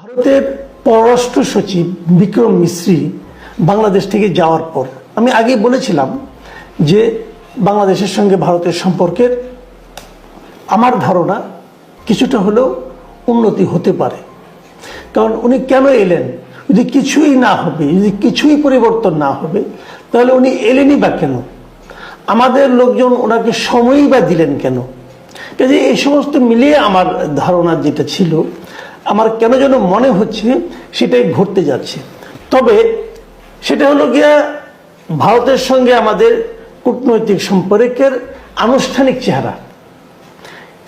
ভারতের পররাষ্ট্র সচিব বিক্রম মিশ্রি বাংলাদেশ থেকে যাওয়ার পর আমি আগেই বলেছিলাম যে বাংলাদেশের সঙ্গে ভারতের সম্পর্কের আমার ধারণা কিছুটা হলেও উন্নতি হতে পারে। কারণ উনি কেন এলেন? যদি কিছুই না হবে, যদি কিছুই পরিবর্তন না হবে, তাহলে উনি এলেনই বা কেন? আমাদের লোকজন ওনাকে সময়ই বা দিলেন কেন? কাজে এই সমস্ত মিলিয়ে আমার ধারণা যেটা ছিল, আমার কেন যেন মনে হচ্ছে সেটাই ঘটতে যাচ্ছে। তবে সেটা হলো গিয়া ভারতের সঙ্গে আমাদের কূটনৈতিক সম্পর্কের আনুষ্ঠানিক চেহারা।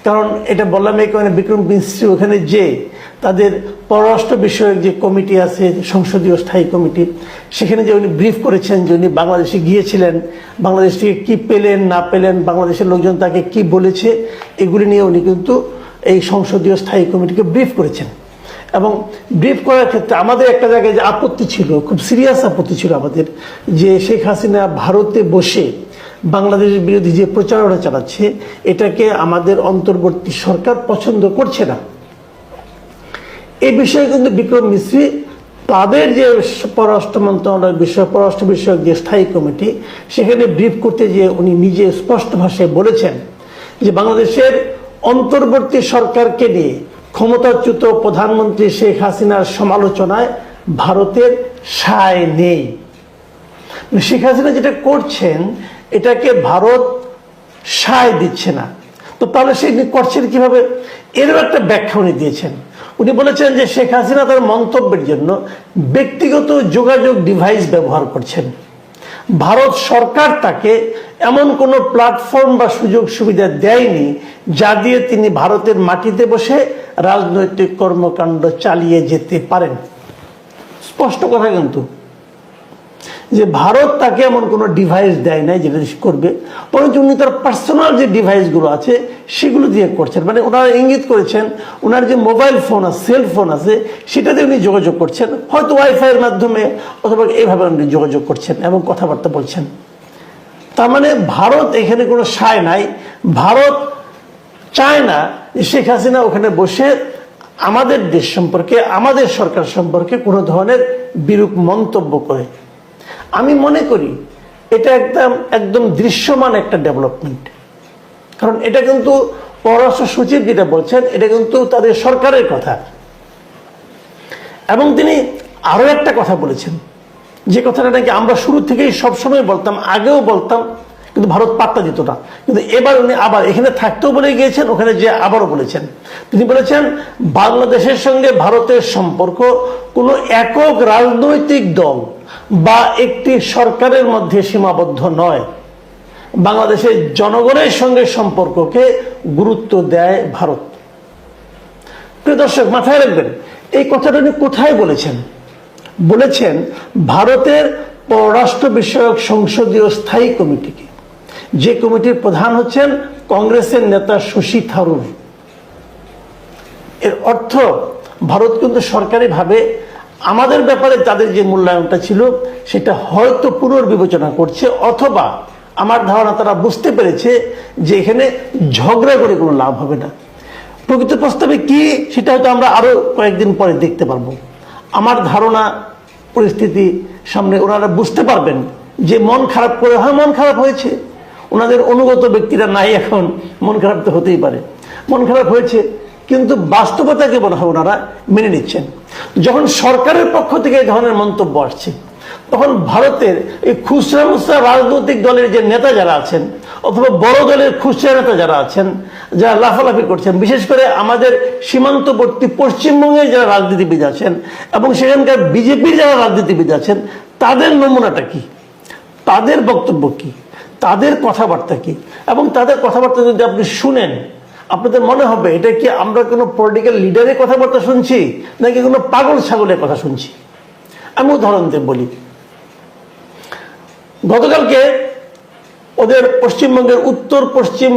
কারণ এটা বললাম এই কারণে বিক্রম মিশ্রি ওখানে যে তাদের পররাষ্ট্র বিষয়ক যে কমিটি আছে, সংসদীয় স্থায়ী কমিটি, সেখানে যে উনি ব্রিফ করেছেন যে উনি বাংলাদেশে গিয়েছিলেন, বাংলাদেশ থেকে কী পেলেন না পেলেন, বাংলাদেশের লোকজন তাকে কি বলেছে, এগুলি নিয়ে উনি কিন্তু এই সংসদীয় স্থায়ী কমিটিকে ব্রিফ করেছেন। এবং ব্রিফ করার ক্ষেত্রে আমাদের একটা জায়গায় যে আপত্তি ছিল, খুব সিরিয়াস আপত্তি ছিল আমাদের, যে শেখ হাসিনা ভারতে বসে বাংলাদেশের বিরোধী যে প্রচারণা চালাচ্ছে, এটাকে আমাদের অন্তর্বর্তী সরকার পছন্দ করছে না। এই বিষয়ে কিন্তু বিক্রম মিশ্রি তাদের যে পররাষ্ট্র মন্ত্রণালয়ের বিষয়, পররাষ্ট্র বিষয়ক যে স্থায়ী কমিটি, সেখানে ব্রিফ করতে গিয়ে উনি নিজে স্পষ্ট ভাষায় বলেছেন যে বাংলাদেশের অন্তর্বর্তী সরকারকে নিয়ে ক্ষমতাচ্যুত প্রধানমন্ত্রী শেখ হাসিনার সমালোচনায় ভারতের সায় নেই। শেখ হাসিনা যেটা করছেন এটাকে ভারত সায় দিচ্ছে না। তো তাহলে সে করছেন কিভাবে? এরও একটা ব্যাখ্যা উনি দিয়েছেন। উনি বলেছেন যে শেখ হাসিনা তার মন্তব্যের জন্য ব্যক্তিগত যোগাযোগ ডিভাইস ব্যবহার করছেন। ভারত সরকার তাকে এমন কোনো প্ল্যাটফর্ম বা সুযোগ সুবিধা দেয়নি যা দিয়ে তিনি ভারতের মাটিতে বসে রাজনৈতিক কর্মকাণ্ড চালিয়ে যেতে পারেন। স্পষ্ট কথা কিন্তু, যে ভারত তাকে এমন কোনো ডিভাইস দেয় নাই যেটা করবে, বরঞ্চ উনি তার পার্সোনাল যে ডিভাইসগুলো আছে সেগুলো দিয়ে করছেন। মানে ওনারা ইঙ্গিত করেছেন ওনার যে মোবাইল ফোন আছে, সেল ফোন আছে, সেটাতে উনি যোগাযোগ করছেন, হয়তো ওয়াইফাইয়ের মাধ্যমে অথবা এইভাবে উনি যোগাযোগ করছেন এবং কথাবার্তা বলছেন। তার মানে ভারত এখানে কোনো সায় নাই। ভারত চায় না যে শেখ হাসিনা ওখানে বসে আমাদের দেশ সম্পর্কে, আমাদের সরকার সম্পর্কে কোনো ধরনের বিরূপ মন্তব্য করে। আমি মনে করি এটা একদম দৃশ্যমান একটা ডেভেলপমেন্ট। কারণ এটা কিন্তু পররাষ্ট্র সচিব যেটা বলছেন, এটা কিন্তু তাদের সরকারের কথা। এবং তিনি আরো একটা কথা বলেছেন, যে কথাটা নাকি আমরা শুরু থেকেই সবসময় বলতাম, আগেও বলতাম, কিন্তু ভারত পাত্তা দিত না। কিন্তু এবার উনি আবার এখানে থাকতেও বলে গিয়েছেন, ওখানে যে আবারও বলেছেন। তিনি বলেছেন বাংলাদেশের সঙ্গে ভারতের সম্পর্ক কোনো একক রাজনৈতিক দল বা একটি সরকারের মধ্যে সীমাবদ্ধ নয়। বাংলাদেশের জনগণের সঙ্গে সম্পর্ককে গুরুত্ব দেয় ভারত। প্রিয় দর্শক, মাথায় রাখবেন এই কথাটা উনি কোথায় বলেছেন? বলেছেন ভারতের পররাষ্ট্র বিষয়ক সংসদীয় স্থায়ী কমিটিকে, যে কমিটির প্রধান হচ্ছেন কংগ্রেসের নেতা শশী থারুর। এর অর্থ ভারত কিন্তু সরকারিভাবে আমাদের ব্যাপারে তাদের যে মূল্যায়নটা ছিল সেটা হয়তো পুনর্বিবেচনা করছে, অথবা আমার ধারণা তারা বুঝতে পেরেছে যে এখানে ঝগড়া করে কোনো লাভ হবে না। প্রকৃত প্রস্তাবে কি সেটা হয়তো আমরা আরো কয়েকদিন পরে দেখতে পারবো। আমার ধারণা পরিস্থিতি সামনে ওনারা বুঝতে পারবেন যে মন খারাপ করে, হয় মন খারাপ হয়েছে, ওনাদের অনুগত ব্যক্তিরা নাই এখন, মন খারাপ তো হতেই পারে, মন খারাপ হয়েছে, কিন্তু বাস্তবতাকে মনে হয় ওনারা মেনে নিচ্ছেন। যখন সরকারের পক্ষ থেকে এই ধরনের মন্তব্য আসছে, তখন ভারতের এই খুচরা মুচরা রাজনৈতিক দলের যে নেতা যারা আছেন, অথবা বড় দলের খুচরা নেতা যারা আছেন, যারা লাফালাফি করছেন, বিশেষ করে আমাদের সীমান্তবর্তী পশ্চিমবঙ্গের যারা রাজনীতিবিদ আছেন এবং সেখানকার বিজেপির যারা রাজনীতিবিদ আছেন, তাদের নমুনাটা কি, তাদের বক্তব্য কি, তাদের কথাবার্তা কি, এবং তাদের কথাবার্তা যদি আপনি শুনেন, আপনাদের মনে হবে এটা কি আমরা কোনো পলিটিক্যাল লিডারের কথাবার্তা শুনছি নাকি কোনো পাগল ছাগলের কথা শুনছি। আমি উদাহরণ দিয়ে বলি, গতকালকে ওদের পশ্চিমবঙ্গের উত্তর পশ্চিম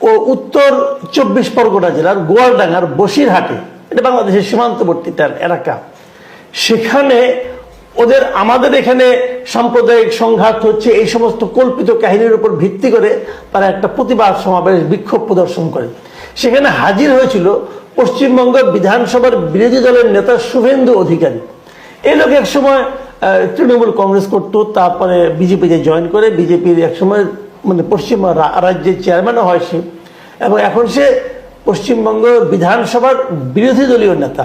ও উত্তর 24 পরগনা জেলার গোয়ালডাঙ্গার বসিরহাটে, এটা বাংলাদেশের সীমান্তবর্তী এলাকা, সেখানে ওদের আমাদের এখানে সাম্প্রদায়িক সংঘাত হচ্ছে, এই সমস্ত কল্পিত কাহিনীর উপর ভিত্তি করে তারা একটা প্রতিবাদ সমাবেশ, বিক্ষোভ প্রদর্শন করে। সেখানে হাজির হয়েছিল পশ্চিমবঙ্গ বিধানসভার বিরোধী দলের নেতা শুভেন্দু অধিকারী। এই লোক একসময় তৃণমূল কংগ্রেস করতো, তারপরে বিজেপিতে জয়েন করে বিজেপির একসময় মানে পশ্চিম রাজ্যের চেয়ারম্যানও হয় সে, এবং এখন সে পশ্চিমবঙ্গ বিধানসভার বিরোধী দলীয় নেতা।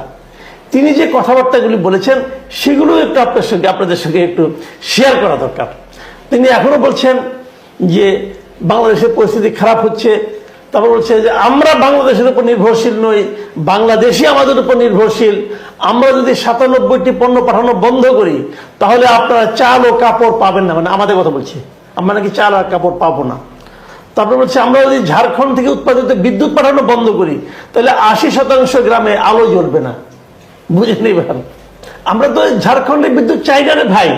তিনি যে কথাবার্তাগুলি বলেছেন সেগুলো একটু আপনাদের সঙ্গে একটু শেয়ার করা দরকার। তিনি এখনো বলছেন যে বাংলাদেশের পরিস্থিতি খারাপ হচ্ছে, তারপর বলছে যে আমরা বাংলাদেশের উপর নির্ভরশীল নই, বাংলাদেশই আমাদের উপর নির্ভরশীল। আমরা যদি 97টি পণ্য পাঠানো বন্ধ করি তাহলে আপনারা চাল ও কাপড় পাবেন না, মানে আমাদের কথা বলছি, আমরা নাকি চাল আর কাপড় পাবো না। তারপর বলছে আমরা যদি ঝাড়খণ্ড থেকে উৎপাদিত বিদ্যুৎ পাঠানো বন্ধ করি তাহলে 80% গ্রামে আলো জ্বলবে না। বুঝে নেবেন, আমরা তো ঝাড়খণ্ডে বিদ্যুৎ চাই না রে ভাই,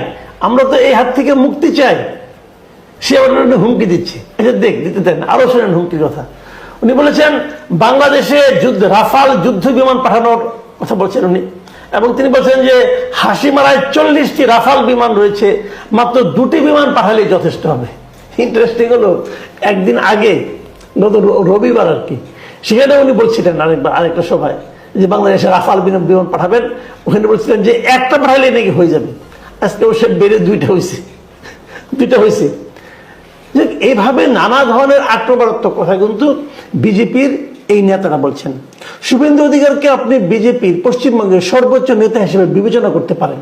আমরা তো এই হাত থেকে মুক্তি চাই। সে আবার হুমকি দিচ্ছে, দিতে দেন, আরো শোনেন হুমকির কথা। উনি বলেছেন বাংলাদেশে রাফাল যুদ্ধ বিমান পাঠানোর কথা বলছেন উনি, এবং তিনি বলছেন যে হাসিমারায় 40টি রাফাল বিমান রয়েছে, মাত্র 2টি বিমান পাঠালেই যথেষ্ট হবে। ইন্টারেস্টিং হলো, একদিন আগে গত রবিবার আর কি, সেখানে উনি বলছিলেন আরেকটা সভায় যে বাংলাদেশে রাফাল বিমান পাঠাবেন, ওখানে বলছিলেন যে একটা পাঠালেই নাকি হয়ে যাবে। আজকে সে বেড়ে 2টা হয়েছে। যে এইভাবে নানা ধরনের আক্রমণাত্মক কথা কিন্তু বিজেপির এই নেতারা বলছেন। শুভেন্দু অধিকারকে আপনি বিজেপির পশ্চিমবঙ্গের সর্বোচ্চ নেতা হিসেবে বিবেচনা করতে পারেন,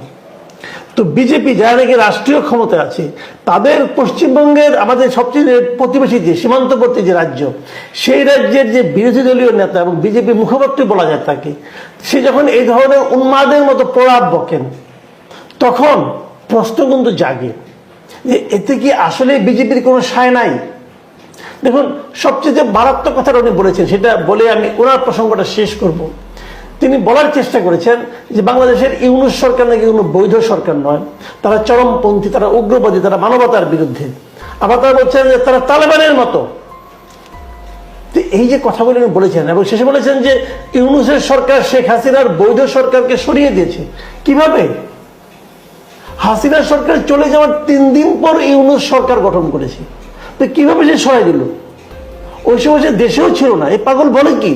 তো বিজেপি যারা নাকি রাষ্ট্রীয় ক্ষমতায় আছে তাদের পশ্চিমবঙ্গের আমাদের সবচেয়ে প্রতিবেশী যে সীমান্তবর্তী যে রাজ্য, সেই রাজ্যের যে বিরোধী দলীয় নেতা এবং বিজেপি মুখপাত্র বলা যায় তাকে, সে যখন এই ধরনের উন্মাদের মতো প্রলাপ বকেন তখন প্রশ্ন কিন্তু জাগে যে এতে কি আসলে বিজেপির কোনো সায় নাই। দেখুন, সবচেয়ে যে মারাত্মক কথাটা উনি বলেছেন সেটা বলে আমি ওনার প্রসঙ্গটা শেষ করব। তিনি বলার চেষ্টা করেছেন যে বাংলাদেশের ইউনূস সরকার নাকি কোনো বৈধ সরকার নয়, তারা চরমপন্থী, তারা উগ্রবাদী, তারা মানবতার বিরুদ্ধে। আবার তারা বলছেন যে তারা তালেবানের মতো। এই যে কথাগুলো উনি বলেছেন, এবং শেষে বলেছেন যে ইউনূসের সরকার শেখ হাসিনার বৈধ সরকারকে সরিয়ে দিয়েছে। কিভাবে? হাসিনা সরকার চলে যাওয়ার 3 দিন পর ইউনূস সরকার গঠন করেছে, তো কিভাবে সে সরাই দিল? ওই সময় সে দেশেও ছিল না। এই পাগল বলে কি?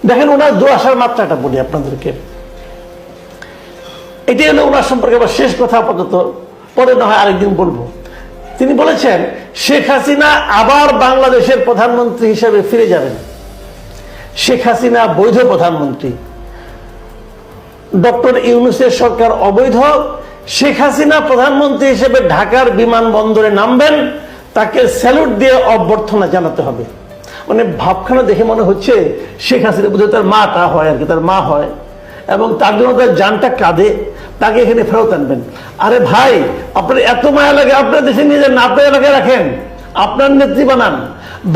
দেখেন ওনার দুরাশার মাত্রাটা বলি আপনাদেরকে। এটাই হলো ওনার সম্পর্কে আবার শেষ কথা, আপাতত পরে না হয় আরেকদিন বলবো। তিনি বলেছেন শেখ হাসিনা আবার বাংলাদেশের প্রধানমন্ত্রী হিসেবে ফিরে যাবেন। শেখ হাসিনা বৈধ প্রধানমন্ত্রী, ডক্টর ইউনূসের সরকার অবৈধ। শেখ হাসিনা প্রধানমন্ত্রী হিসেবে ঢাকার বিমানবন্দরে নামবেন, তাকে স্যালুট দিয়ে অভ্যর্থনা জানাতে হবে। মানে ভাবখানা দেখে মনে হচ্ছে শেখ হাসিনা বোধহয় তার মাটা হয় আর কি, তার মা হয়, এবং তার জন্য তার জানটা কাঁদে, তাকে এখানে ফেরত আনবেন। আরে ভাই, আপনার এত মায়া লাগে, আপনার দেশে নিয়ে যান, আপনার এলাকায় রাখেন, আপনার নেত্রী বানান।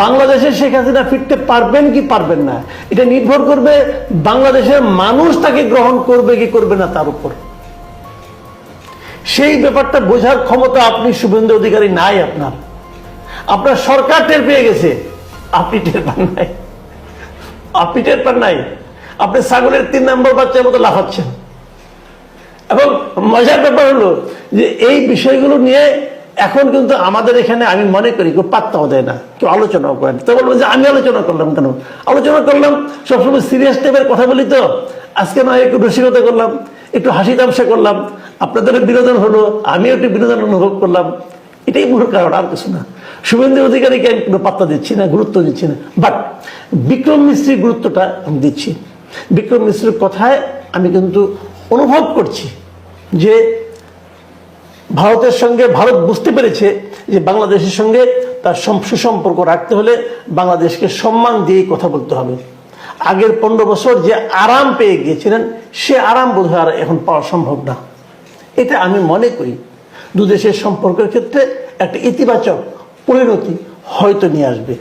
বাংলাদেশে শেখ হাসিনা ফিরতে পারবেন কি পারবেন না, এটা নির্ভর করবে বাংলাদেশের মানুষ তাকে গ্রহণ করবে কি করবে না তার উপর। সেই ব্যাপারটা বোঝার ক্ষমতা আপনি শুভেন্দু অধিকারী নাই। আপনার সরকার টের পেয়ে গেছে, আপনি টের পান নাই। আপনি ছাগলের 3 নম্বর বাচ্চার মতো লাফাচ্ছেন। এবং মজার ব্যাপার হলো যে এই বিষয়গুলো নিয়ে এখন কিন্তু আমাদের এখানে আমি মনে করি কেউ পাত্তাও দেয় না, কেউ আলোচনাও করেন। তো বলবো যে আমি আলোচনা করলাম কেন? আলোচনা করলাম সবসময় সিরিয়াস টাইপের কথা বলি, তো আজকে নয় একটু রসিকতা করলাম, একটু হাসি তামসা করলাম, আপনাদের বিনোদন হলো, আমিও একটু বিনোদন অনুভব করলাম। এটাই মূল কারণ, আর কিছু না। শুভেন্দু অধিকারীকে আমি কোনো পাত্তা দিচ্ছি না, গুরুত্ব দিচ্ছি না, বাট বিক্রম মিস্ত্রির গুরুত্বটা আমি দিচ্ছি। বিক্রম মিশ্রের কথায় আমি কিন্তু অনুভব করছি যে ভারতের সঙ্গে ভারত বুঝতে পেরেছে যে বাংলাদেশের সঙ্গে তার সুসম্পর্ক রাখতে হলে বাংলাদেশকে সম্মান দিয়েই কথা বলতে হবে। আগের 15 বছর যে আরাম পেয়ে গিয়েছিলেন সে আরাম বোধহয় আর এখন পাওয়া সম্ভব না। এটা আমি মনে করি দুদেশের সম্পর্কের ক্ষেত্রে একটা ইতিবাচক পরিণতি হয়তো নিয়ে আসবে।